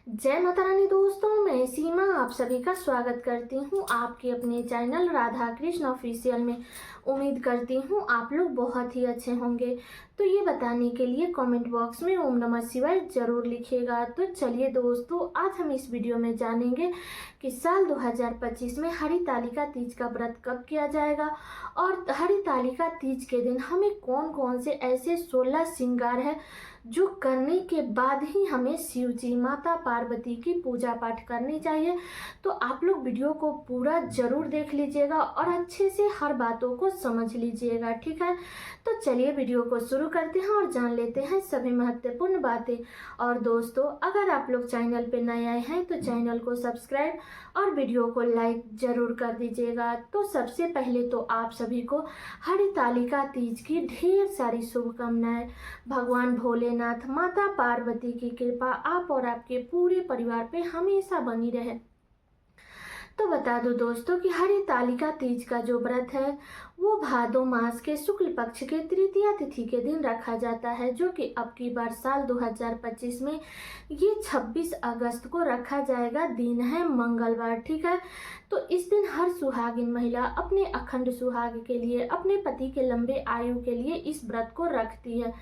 जय माता रानी दोस्तों, मैं सीमा आप सभी का स्वागत करती हूँ आपके अपने चैनल राधा कृष्ण ऑफिशियल में। उम्मीद करती हूँ आप लोग बहुत ही अच्छे होंगे। तो ये बताने के लिए कमेंट बॉक्स में ओम नमः शिवाय जरूर लिखिएगा। तो चलिए दोस्तों, आज हम इस वीडियो में जानेंगे कि साल 2025 में हरितालिका तीज का व्रत कब किया जाएगा और हरितालिका तीज के दिन हमें कौन कौन से ऐसे 16 श्रृंगार है जो करने के बाद ही हमें शिव जी माता पार्वती की पूजा पाठ करनी चाहिए। तो आप लोग वीडियो को पूरा जरूर देख लीजिएगा और अच्छे से हर बातों को समझ लीजिएगा, ठीक है। तो चलिए वीडियो को शुरू करते हैं और जान लेते हैं सभी महत्वपूर्ण बातें। और दोस्तों, अगर आप लोग चैनल पे नए आए हैं तो चैनल को सब्सक्राइब और वीडियो को लाइक जरूर कर दीजिएगा। तो सबसे पहले तो आप सभी को हरितालिका तीज की ढेर सारी शुभकामनाएं। भगवान भोलेनाथ माता पार्वती की कृपा आप और आपके पूरे परिवार पे हमेशा बनी रहे। तो बता दो दोस्तों कि हरितालिका तीज का जो व्रत है वो भादो मास के शुक्ल पक्ष के तृतीया तिथि के दिन रखा जाता है, जो कि अब की बार साल 2025 में ये 26 अगस्त को रखा जाएगा। दिन है मंगलवार, ठीक है। तो इस दिन हर सुहागिन महिला अपने अखंड सुहाग के लिए, अपने पति के लंबे आयु के लिए इस व्रत को रखती है,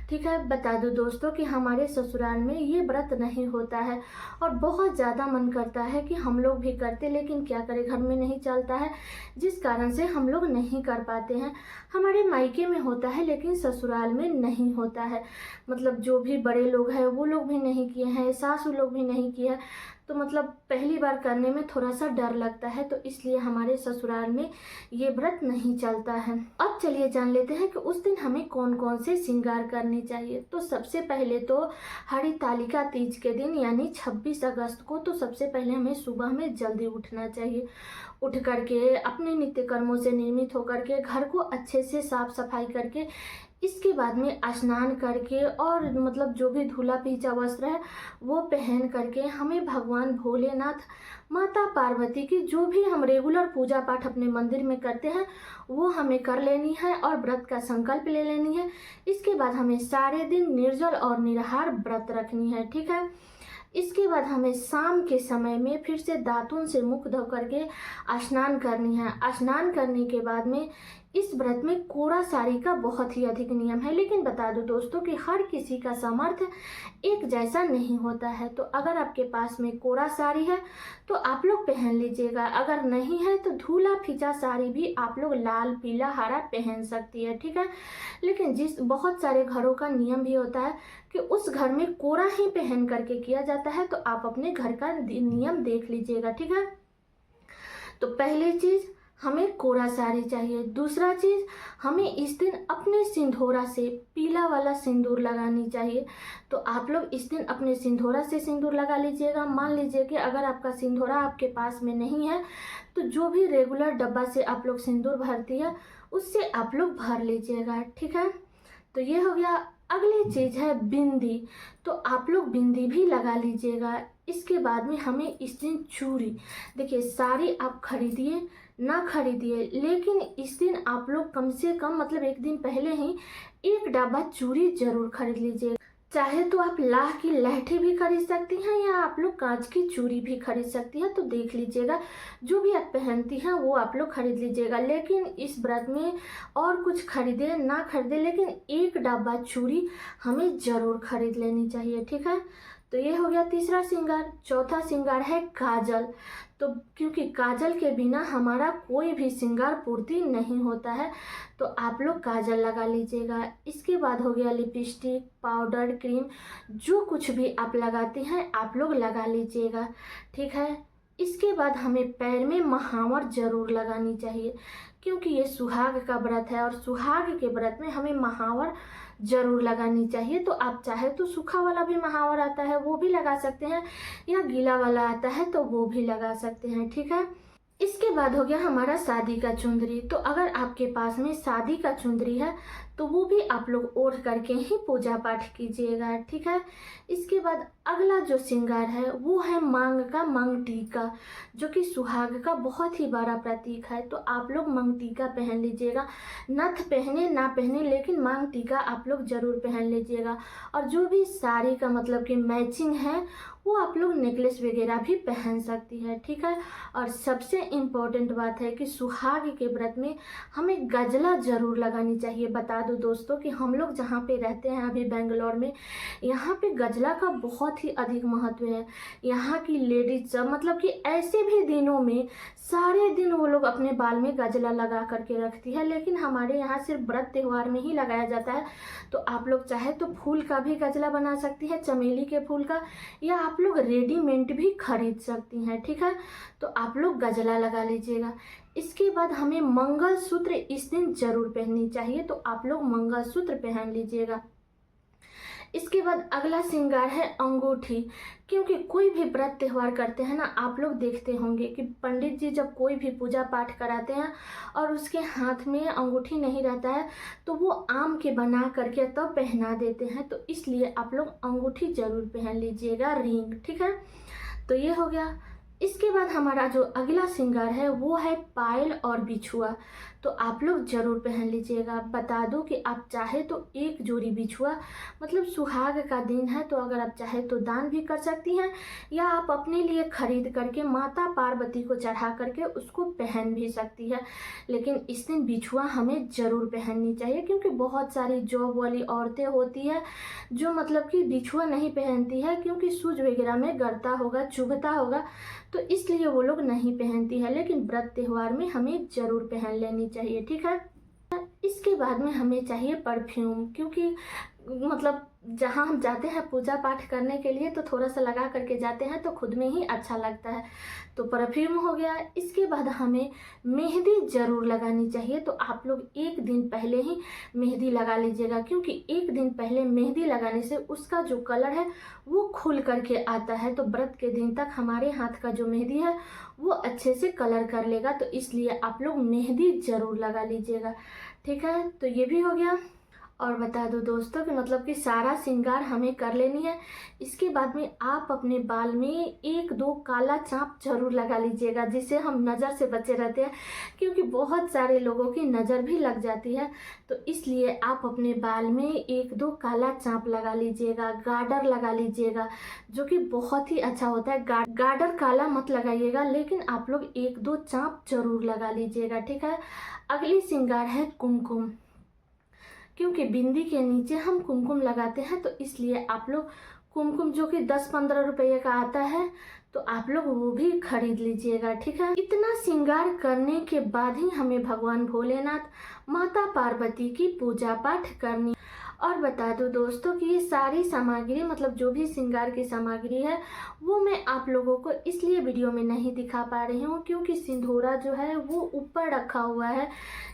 ठीक है। बता दो दोस्तों कि हमारे ससुराल में ये व्रत नहीं होता है और बहुत ज़्यादा मन करता है कि हम लोग भी करते, लेकिन क्या करें, घर में नहीं चलता है, जिस कारण से हम लोग नहीं कर पाते हैं। हमारे मायके में होता है लेकिन ससुराल में नहीं होता है। मतलब जो भी बड़े लोग हैं वो लोग भी नहीं किए हैं, सासू लोग भी नहीं किए हैं। तो मतलब पहली बार करने में थोड़ा सा डर लगता है, तो इसलिए हमारे ससुराल में ये व्रत नहीं चलता है। अब चलिए जान लेते हैं कि उस दिन हमें कौन कौन से श्रृंगार करने चाहिए। तो सबसे पहले तो हरितालिका तीज के दिन यानी 26 अगस्त को तो सबसे पहले हमें सुबह में जल्दी उठना चाहिए। उठ करके अपने नित्य कर्मों से निर्मित होकर के घर को अच्छे से साफ सफाई करके इसके बाद में स्नान करके और मतलब जो भी धुला पीचा वस्त्र है वो पहन करके हमें भगवान भोलेनाथ माता पार्वती की जो भी हम रेगुलर पूजा पाठ अपने मंदिर में करते हैं वो हमें कर लेनी है और व्रत का संकल्प ले लेनी है। इसके बाद हमें सारे दिन निर्जल और निराहार व्रत रखनी है, ठीक है। इसके बाद हमें शाम के समय में फिर से दातुन से मुख धो करके स्नान करनी है। स्नान करने के बाद में इस व्रत में कोरा साड़ी का बहुत ही अधिक नियम है, लेकिन बता दो दोस्तों कि हर किसी का सामर्थ्य एक जैसा नहीं होता है। तो अगर आपके पास में कोरा साड़ी है तो आप लोग पहन लीजिएगा, अगर नहीं है तो धुला फीचा साड़ी भी आप लोग लाल पीला हरा पहन सकती है, ठीक है। लेकिन बहुत सारे घरों का नियम भी होता है कि उस घर में कोरा ही पहन करके किया जाता है, तो आप अपने घर का नियम देख लीजिएगा, ठीक है। तो पहली चीज हमें कोरा साड़ी चाहिए। दूसरा चीज, हमें इस दिन अपने सिंदूरा से पीला वाला सिंदूर लगानी चाहिए। तो आप लोग इस दिन अपने सिंदूरा से सिंदूर लगा लीजिएगा। मान लीजिए कि अगर आपका सिंदूरा आपके पास में नहीं है तो जो भी रेगुलर डब्बा से आप लोग सिंदूर भरती है उससे आप लोग भर लीजिएगा, ठीक है। तो ये हो गया। अगली चीज है बिंदी, तो आप लोग बिंदी भी लगा लीजिएगा। इसके बाद में हमें इस दिन चूड़ी, देखिए साड़ी आप खरीदिए ना खरीदिए, लेकिन इस दिन आप लोग कम से कम मतलब एक दिन पहले ही एक डब्बा चूड़ी जरूर खरीद लीजिए। चाहे तो आप लाह की लहठी भी खरीद सकती हैं या आप लोग कांच की चूड़ी भी खरीद सकती हैं। तो देख लीजिएगा, जो भी आप पहनती हैं वो आप लोग खरीद लीजिएगा। लेकिन इस व्रत में और कुछ खरीदे ना खरीदे, लेकिन एक डब्बा चूड़ी हमें जरूर खरीद लेनी चाहिए, ठीक है। तो ये हो गया तीसरा श्रृंगार। चौथा श्रृंगार है काजल। तो क्योंकि काजल के बिना हमारा कोई भी श्रृंगार पूर्ति नहीं होता है, तो आप लोग काजल लगा लीजिएगा। इसके बाद हो गया लिपस्टिक, पाउडर, क्रीम, जो कुछ भी आप लगाते हैं आप लोग लगा लीजिएगा, ठीक है। इसके बाद हमें पैर में महावर जरूर लगानी चाहिए, क्योंकि ये सुहाग का व्रत है और सुहाग के व्रत में हमें महावर जरूर लगानी चाहिए। तो आप चाहे तो सूखा वाला भी महावर आता है वो भी लगा सकते हैं, या गीला वाला आता है तो वो भी लगा सकते हैं, ठीक है। इसके बाद हो गया हमारा शादी का चुंदरी। तो अगर आपके पास में शादी का चुंदरी है तो वो भी आप लोग ओढ़ करके ही पूजा पाठ कीजिएगा, ठीक है। इसके बाद अगला जो श्रृंगार है वो है मांग का मांग टीका, जो कि सुहाग का बहुत ही बड़ा प्रतीक है। तो आप लोग मांग टीका पहन लीजिएगा, नथ पहने ना पहने लेकिन मांग टीका आप लोग जरूर पहन लीजिएगा। और जो भी साड़ी का मतलब कि मैचिंग है वो आप लोग नेकलेस वगैरह भी पहन सकती है, ठीक है। और सबसे इम्पोर्टेंट बात है कि सुहाग के व्रत में हमें गजला जरूर लगानी चाहिए। बता दूं दोस्तों कि हम लोग जहाँ पे रहते हैं अभी बेंगलोर में, यहाँ पे गजला का बहुत ही अधिक महत्व है। यहाँ की लेडीज सब मतलब कि ऐसे भी दिनों में सारे दिन वो लोग अपने बाल में गजला लगा करके रखती है, लेकिन हमारे यहाँ सिर्फ व्रत त्यौहार में ही लगाया जाता है। तो आप लोग चाहे तो फूल का भी गजला बना सकती है, चमेली के फूल का, या आप लोग रेडीमेड भी खरीद सकती हैं, ठीक है। तो आप लोग गजला लगा लीजिएगा। इसके बाद हमें मंगलसूत्र इस दिन जरूर पहननी चाहिए, तो आप लोग मंगलसूत्र पहन लीजिएगा। इसके बाद अगला श्रृंगार है अंगूठी, क्योंकि कोई भी व्रत त्यौहार करते हैं ना, आप लोग देखते होंगे कि पंडित जी जब कोई भी पूजा पाठ कराते हैं और उसके हाथ में अंगूठी नहीं रहता है तो वो आम के बना करके तब तो पहना देते हैं। तो इसलिए आप लोग अंगूठी जरूर पहन लीजिएगा, रिंग, ठीक है। तो ये हो गया। इसके बाद हमारा जो अगला श्रृंगार है वो है पायल और बिछुआ, तो आप लोग जरूर पहन लीजिएगा। बता दो कि आप चाहे तो एक जोड़ी बिछुआ, मतलब सुहाग का दिन है तो अगर आप चाहे तो दान भी कर सकती हैं, या आप अपने लिए खरीद करके माता पार्वती को चढ़ा करके उसको पहन भी सकती है। लेकिन इस दिन बिछुआ हमें ज़रूर पहननी चाहिए, क्योंकि बहुत सारी जॉब वाली औरतें होती है जो मतलब कि बिछुआ नहीं पहनती है, क्योंकि सूज वगैरह में गड़ता होगा, चुभता होगा, तो इसलिए वो लोग नहीं पहनती है। लेकिन व्रत त्यौहार में हमें ज़रूर पहन लेनी चाहिए, ठीक है। इसके बाद में हमें चाहिए परफ्यूम, क्योंकि मतलब जहाँ हम जाते हैं पूजा पाठ करने के लिए तो थोड़ा सा लगा करके जाते हैं तो खुद में ही अच्छा लगता है, तो परफ्यूम हो गया। इसके बाद हमें मेहंदी ज़रूर लगानी चाहिए, तो आप लोग एक दिन पहले ही मेहंदी लगा लीजिएगा, क्योंकि एक दिन पहले मेहंदी लगाने से उसका जो कलर है वो खुल करके आता है, तो व्रत के दिन तक हमारे हाथ का जो मेहंदी है वो अच्छे से कलर कर लेगा। तो इसलिए आप लोग मेहंदी ज़रूर लगा लीजिएगा, ठीक है। तो ये भी हो गया। और बता दो दोस्तों कि मतलब कि सारा श्रृंगार हमें कर लेनी है। इसके बाद में आप अपने बाल में एक दो काला चाँप जरूर लगा लीजिएगा, जिससे हम नज़र से बचे रहते हैं, क्योंकि बहुत सारे लोगों की नज़र भी लग जाती है। तो इसलिए आप अपने बाल में एक दो काला चाँप लगा लीजिएगा, गार्डर लगा लीजिएगा, जो कि बहुत ही अच्छा होता है। गार्डर काला मत लगाइएगा, लेकिन आप लोग एक दो चाँप जरूर लगा लीजिएगा, ठीक है। अगली श्रृंगार है कुमकुम, क्योंकि बिंदी के नीचे हम कुमकुम लगाते हैं, तो इसलिए आप लोग कुमकुम जो कि 10-15 रुपये का आता है तो आप लोग वो भी खरीद लीजिएगा, ठीक है। इतना श्रृंगार करने के बाद ही हमें भगवान भोलेनाथ, माता पार्वती की पूजा पाठ करनी। और बता दूं दोस्तों कि ये सारी सामग्री मतलब जो भी श्रृंगार की सामग्री है वो मैं आप लोगों को इसलिए वीडियो में नहीं दिखा पा रही हूँ, क्योंकि सिंदूरा जो है वो ऊपर रखा हुआ है,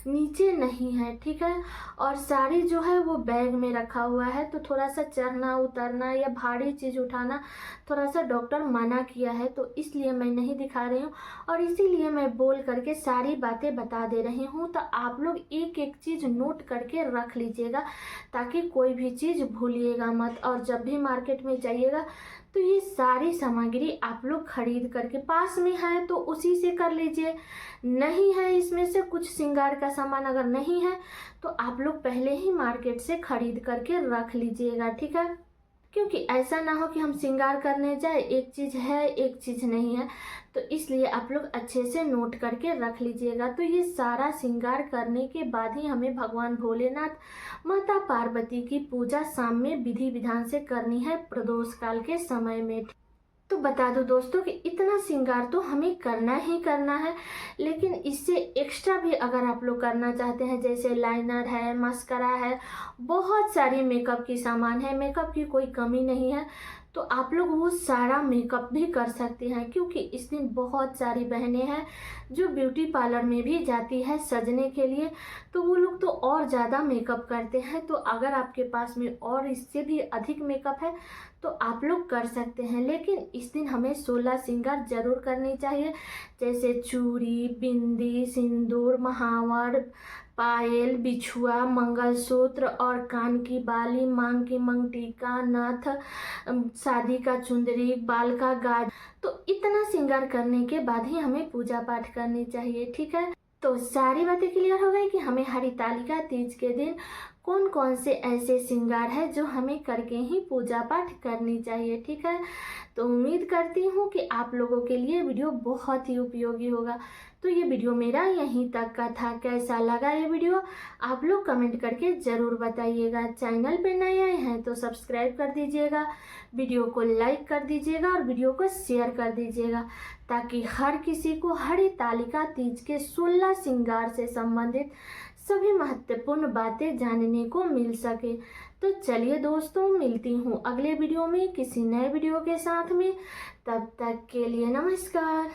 नीचे नहीं है, ठीक है। और साड़ी जो है वो बैग में रखा हुआ है, तो थोड़ा सा चढ़ना उतरना या भारी चीज़ उठाना थोड़ा सा डॉक्टर मना किया है, तो इसलिए मैं नहीं दिखा रही हूँ। और इसीलिए मैं बोल करके सारी बातें बता दे रही हूँ, तो आप लोग एक एक चीज़ नोट करके रख लीजिएगा, ताकि कोई भी चीज़ भूलिएगा मत। और जब भी मार्केट में जाइएगा तो ये सारी सामग्री आप लोग खरीद करके, पास में है तो उसी से कर लीजिए, नहीं है इसमें से कुछ श्रृंगार का सामान अगर नहीं है तो आप लोग पहले ही मार्केट से खरीद करके रख लीजिएगा, ठीक है। क्योंकि ऐसा ना हो कि हम श्रृंगार करने जाए एक चीज़ है एक चीज़ नहीं है, तो इसलिए आप लोग अच्छे से नोट करके रख लीजिएगा। तो ये सारा श्रृंगार करने के बाद ही हमें भगवान भोलेनाथ, माता पार्वती की पूजा शाम में विधि विधान से करनी है, प्रदोष काल के समय में। तो बता दो दोस्तों कि इतना श्रृंगार तो हमें करना ही करना है, लेकिन इससे एक्स्ट्रा भी अगर आप लोग करना चाहते हैं, जैसे लाइनर है, मस्करा है, बहुत सारी मेकअप की सामान है, मेकअप की कोई कमी नहीं है, तो आप लोग वो सारा मेकअप भी कर सकते हैं। क्योंकि इस दिन बहुत सारी बहनें हैं जो ब्यूटी पार्लर में भी जाती है सजने के लिए, तो वो लोग तो और ज़्यादा मेकअप करते हैं। तो अगर आपके पास में और इससे भी अधिक मेकअप है तो आप लोग कर सकते हैं, लेकिन इस दिन हमें 16 श्रृंगार जरूर करनी चाहिए, जैसे चूड़ी, बिंदी, सिंदूर, महावर, पायल, बिछुआ, मंगलसूत्र और कान की बाली, मांग की मंगटीका, नथ, शादी का चुंदरी, बाल का गाज। तो इतना श्रृंगार करने के बाद ही हमें पूजा पाठ करनी चाहिए, ठीक है। तो सारी बातें क्लियर हो गई कि हमें हरितालिका तीज के दिन कौन कौन से ऐसे श्रृंगार है जो हमें करके ही पूजा पाठ करनी चाहिए, ठीक है। तो उम्मीद करती हूँ कि आप लोगों के लिए वीडियो बहुत ही उपयोगी होगा। तो ये वीडियो मेरा यहीं तक का था। कैसा लगा ये वीडियो आप लोग कमेंट करके ज़रूर बताइएगा। चैनल पे नए आए हैं तो सब्सक्राइब कर दीजिएगा, वीडियो को लाइक कर दीजिएगा और वीडियो को शेयर कर दीजिएगा, ताकि हर किसी को हरितालिका तीज के 16 श्रृंगार से संबंधित सभी महत्वपूर्ण बातें जानने को मिल सके। तो चलिए दोस्तों, मिलती हूँ अगले वीडियो में किसी नए वीडियो के साथ में। तब तक के लिए नमस्कार।